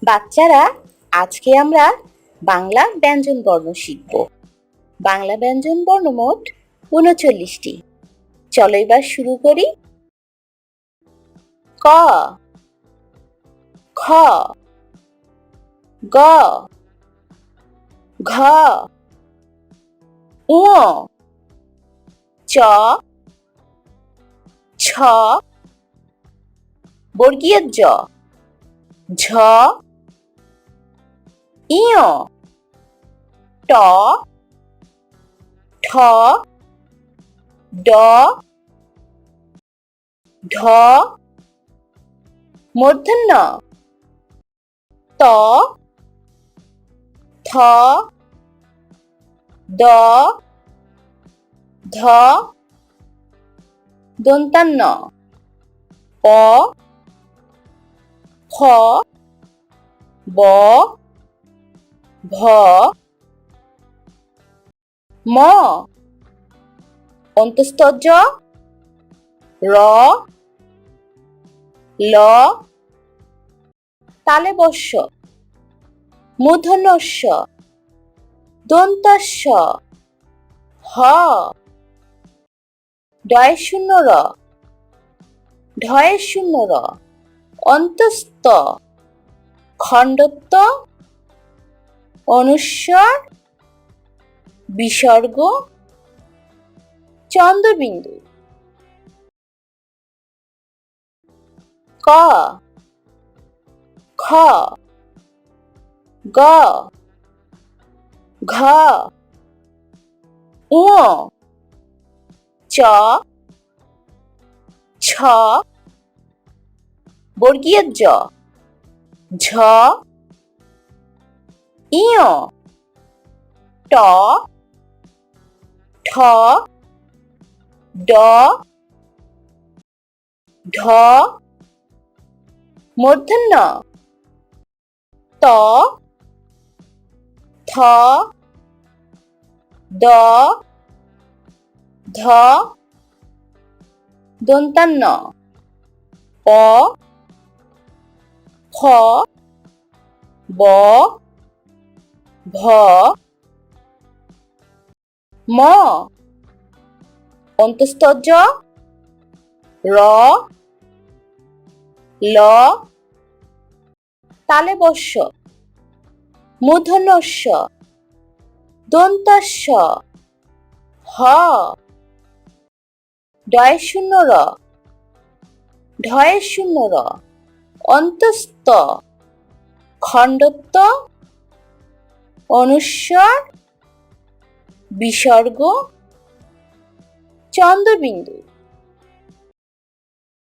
বাচ্চারা, আজকে আমরা বাংলা ব্যঞ্জন বর্ণ শিখব। বাংলা ব্যঞ্জন বর্ণ মোট ৩৯টি। চলো এবার শুরু করি। ক, খ, গ, ঘ, ঙ, চ, ছ, বর্গীয় জ, ঝ, ইয়, ট, ঠ, ড, ঢ, মূর্ধন্য ত, থ, দ, ধ, দন্তান্ন প, খ, ব, ভ, ম, অন্তস্থ জ, র, ল, তালব্য শ, মূর্ধন্য ষ, দন্তস্ব, হ, ডয়ে শূন্য র, ঢয়ে শূন্য র, অন্তস্থ, খণ্ডত্ব, অনুস্বর, বিসর্গ, চন্দ্রবিন্দু। ক, খ, গ, ঘ, ঙ, চ, ছ, বর্গীয় জ, ঝ, ইয়, ট, ঠ, ড, ঢ, মূর্ধন্য ত, থ, দ, ধ, দন্তান্ন প, ফ, ব, ভ, ম, অন্তস্থ জ, র, ল, তালব্য শ, মূর্ধন্য ষ, দন্তস্ব, হ, ডয়ে শূন্য র, ঢয়ে শূন্য র, অন্তস্থ, খণ্ডত্ব, অনুস্বর, বিসর্গ, চন্দ্রবিন্দু।